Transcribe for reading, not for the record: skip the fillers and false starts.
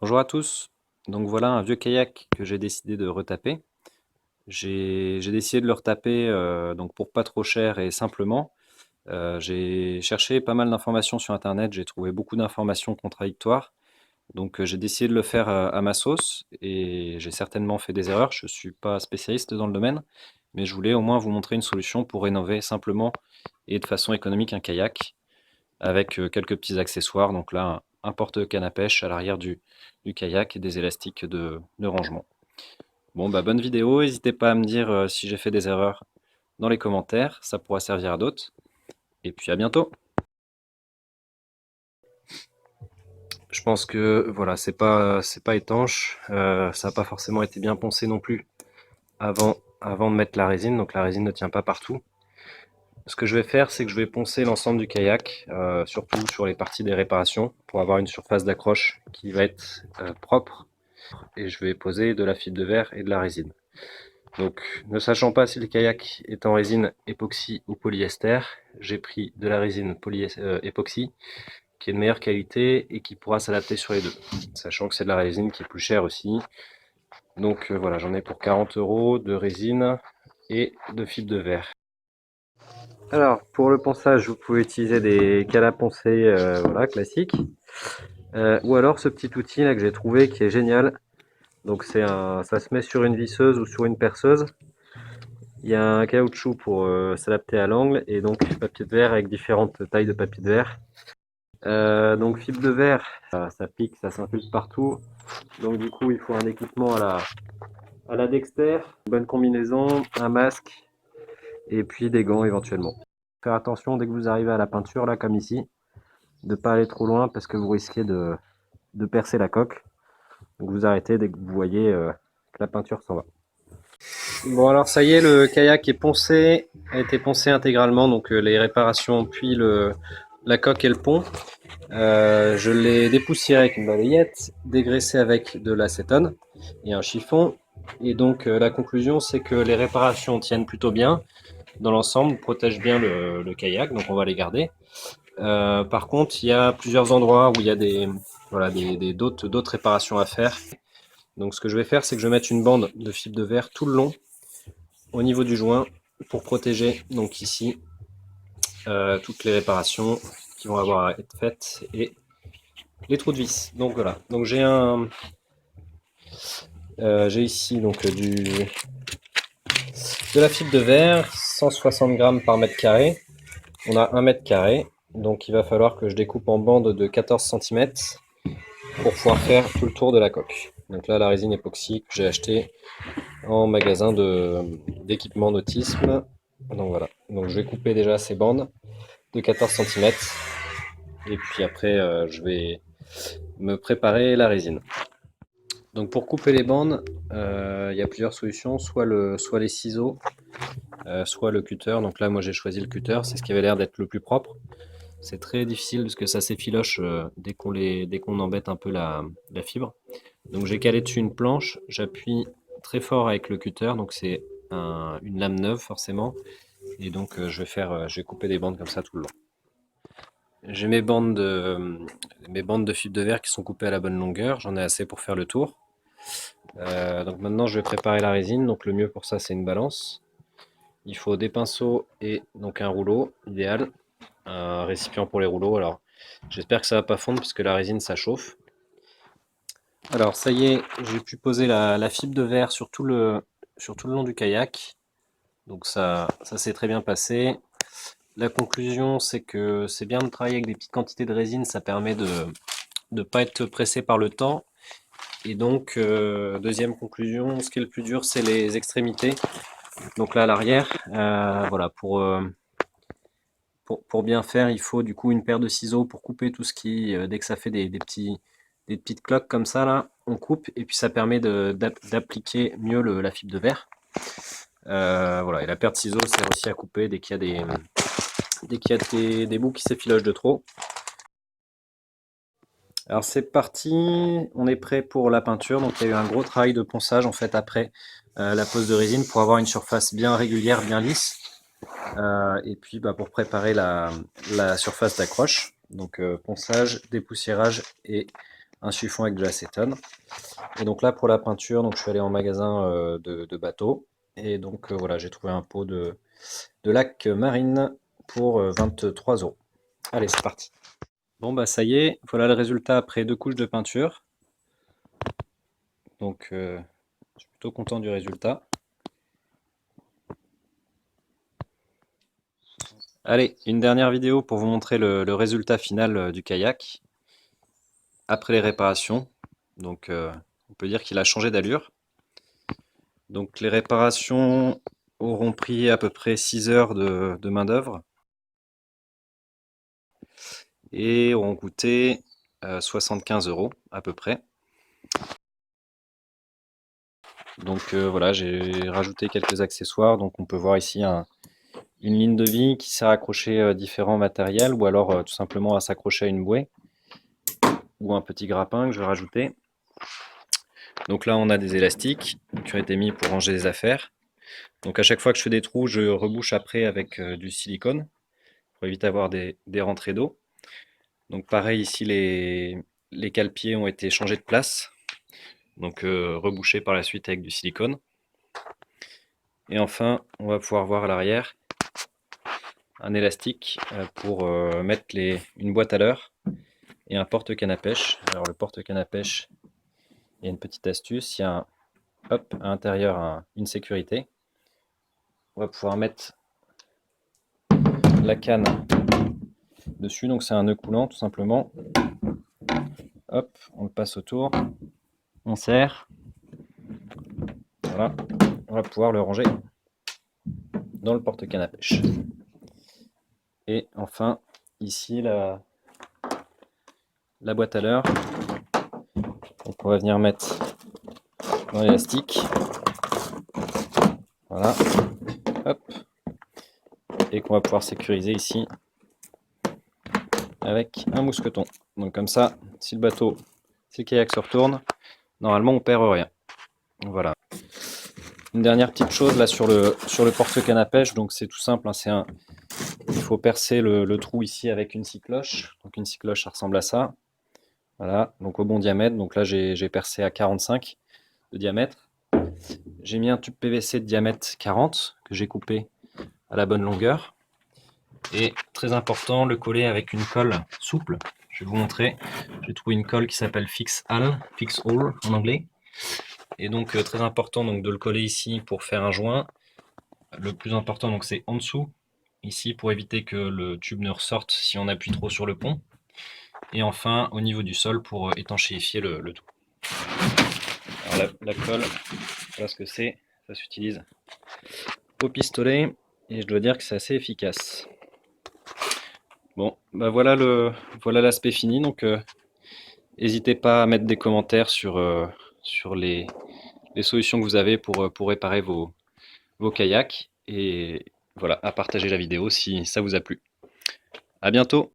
Bonjour à tous. Donc voilà un vieux kayak que j'ai décidé de retaper. J'ai décidé de le retaper donc pour pas trop cher et simplement. J'ai cherché pas mal d'informations sur internet, j'ai trouvé beaucoup d'informations contradictoires. Donc j'ai décidé de le faire à ma sauce et j'ai certainement fait des erreurs. Je suis pas spécialiste dans le domaine, mais je voulais au moins vous montrer une solution pour rénover simplement et de façon économique un kayak avec quelques petits accessoires. Donc là, un porte-canne à pêche à l'arrière du kayak et des élastiques de rangement. Bon, bah bonne vidéo, n'hésitez pas à me dire si j'ai fait des erreurs dans les commentaires, ça pourra servir à d'autres. Et puis à bientôt. Je pense que voilà, c'est pas étanche, ça n'a pas forcément été bien poncé non plus avant de mettre la résine, donc la résine ne tient pas partout. Ce que je vais faire, c'est que je vais poncer l'ensemble du kayak, surtout sur les parties des réparations, pour avoir une surface d'accroche qui va être propre. Et je vais poser de la fibre de verre et de la résine. Donc, ne sachant pas si le kayak est en résine époxy ou polyester, j'ai pris de la résine époxy qui est de meilleure qualité et qui pourra s'adapter sur les deux. Sachant que c'est de la résine qui est plus chère aussi. Donc voilà, j'en ai pour 40 € de résine et de fibre de verre. Alors, pour le ponçage, vous pouvez utiliser des cannes à poncer voilà, classiques. Ou alors ce petit outil là que j'ai trouvé qui est génial. Donc ça se met sur une visseuse ou sur une perceuse. Il y a un caoutchouc pour s'adapter à l'angle et donc papier de verre avec différentes tailles de papier de verre. Donc fibre de verre, ça pique, ça s'infiltre partout. Donc du coup il faut un équipement à la Dexter, une bonne combinaison, un masque et puis des gants éventuellement. Faire attention dès que vous arrivez à la peinture là comme ici, de ne pas aller trop loin parce que vous risquez de percer la coque. Donc vous arrêtez dès que vous voyez que la peinture s'en va. Bon alors ça y est, le kayak est poncé, a été poncé intégralement, donc les réparations puis la coque et le pont. Je l'ai dépoussiéré avec une balayette, dégraissé avec de l'acétone et un chiffon. Et donc la conclusion c'est que les réparations tiennent plutôt bien dans l'ensemble, protègent bien le kayak, donc on va les garder. Par contre, il y a plusieurs endroits où il y a voilà, d'autres réparations à faire. Donc ce que je vais faire, c'est que je vais mettre une bande de fibre de verre tout le long au niveau du joint pour protéger donc ici toutes les réparations qui vont avoir à être faites et les trous de vis. Donc voilà. Donc j'ai ici donc de la fibre de verre, 160 grammes par mètre carré. On a 1 mètre carré, donc il va falloir que je découpe en bandes de 14 cm pour pouvoir faire tout le tour de la coque. Donc là, la résine époxy que j'ai acheté en magasin d'équipement nautisme. Donc voilà. Donc je vais couper déjà ces bandes de 14 cm. Et puis après, je vais me préparer la résine. Donc pour couper les bandes, il y a plusieurs solutions, soit les ciseaux, soit le cutter. Donc là, moi j'ai choisi le cutter, c'est ce qui avait l'air d'être le plus propre. C'est très difficile parce que ça s'effiloche dès qu'on embête un peu la fibre. Donc j'ai calé dessus une planche, j'appuie très fort avec le cutter, donc c'est une lame neuve forcément. Et donc je vais couper des bandes comme ça tout le long. J'ai mes bandes de fibre de verre qui sont coupées à la bonne longueur, j'en ai assez pour faire le tour. Donc maintenant je vais préparer la résine, donc le mieux pour ça c'est une balance. Il faut des pinceaux et donc un rouleau idéal, un récipient pour les rouleaux. Alors j'espère que ça va pas fondre puisque la résine ça chauffe. Alors ça y est, j'ai pu poser la fibre de verre sur tout le long du kayak. Donc ça s'est très bien passé. La conclusion c'est que c'est bien de travailler avec des petites quantités de résine, ça permet de ne pas être pressé par le temps. Et donc, deuxième conclusion, ce qui est le plus dur, c'est les extrémités. Donc là, à l'arrière, voilà, pour bien faire, il faut du coup une paire de ciseaux pour couper tout ce qui, dès que ça fait des petites cloques comme ça, là, on coupe et puis ça permet d'appliquer mieux la fibre de verre. Voilà, et la paire de ciseaux sert aussi à couper dès qu'il y a des bouts qui s'effilochent de trop. Alors c'est parti, on est prêt pour la peinture. Donc il y a eu un gros travail de ponçage en fait après la pose de résine pour avoir une surface bien régulière, bien lisse. Et puis pour préparer la surface d'accroche. Donc ponçage, dépoussiérage et un chiffon avec de l'acétone. Et donc là pour la peinture, donc je suis allé en magasin de bateaux. Et donc voilà, j'ai trouvé un pot de laque marine pour 23 euros. Allez, c'est parti. Bon bah ça y est, voilà le résultat après 2 couches de peinture. Donc je suis plutôt content du résultat. Allez, une dernière vidéo pour vous montrer le résultat final du kayak après les réparations. Donc on peut dire qu'il a changé d'allure. Donc les réparations auront pris à peu près 6 heures de main d'œuvre et auront coûté 75 euros à peu près. Donc voilà, j'ai rajouté quelques accessoires. Donc on peut voir ici une ligne de vie qui sert à accrocher différents matériels ou alors tout simplement à s'accrocher à une bouée ou un petit grappin que je vais rajouter. Donc là on a des élastiques qui ont été mis pour ranger les affaires. Donc à chaque fois que je fais des trous, je rebouche après avec du silicone pour éviter d'avoir des rentrées d'eau. Donc pareil ici les cale-pieds ont été changés de place. Donc rebouchés par la suite avec du silicone. Et enfin on va pouvoir voir à l'arrière un élastique pour mettre une boîte à leurre et un porte-canne à pêche. Alors le porte-canne à pêche, il y a une petite astuce, il y a à l'intérieur une sécurité. On va pouvoir mettre la canne dessus, donc c'est un nœud coulant tout simplement. Hop, on le passe autour, on serre, voilà, on va pouvoir le ranger dans le porte-canne à pêche. Et enfin, ici la boîte à leurre, donc on va venir mettre dans l'élastique, voilà, hop, et qu'on va pouvoir sécuriser ici avec un mousqueton. Donc comme ça, si le kayak se retourne, normalement on perd rien. Voilà. Une dernière petite chose là sur le porte-canne à pêche, donc c'est tout simple, hein, il faut percer le trou ici avec une scie cloche. Donc une scie cloche, ça ressemble à ça. Voilà, donc au bon diamètre. Donc là j'ai percé à 45 de diamètre. J'ai mis un tube PVC de diamètre 40 que j'ai coupé à la bonne longueur. Et très important, le coller avec une colle souple. Je vais vous montrer. J'ai trouvé une colle qui s'appelle Fix All en anglais. Et donc très important donc, de le coller ici pour faire un joint. Le plus important donc c'est en dessous, ici pour éviter que le tube ne ressorte si on appuie trop sur le pont. Et enfin au niveau du sol pour étanchéifier le tout. Alors la colle, voilà ce que c'est. Ça s'utilise au pistolet et je dois dire que c'est assez efficace. Bon, bah voilà l'aspect fini. Donc n'hésitez pas à mettre des commentaires sur les solutions que vous avez pour réparer vos kayaks et voilà, à partager la vidéo si ça vous a plu. À bientôt!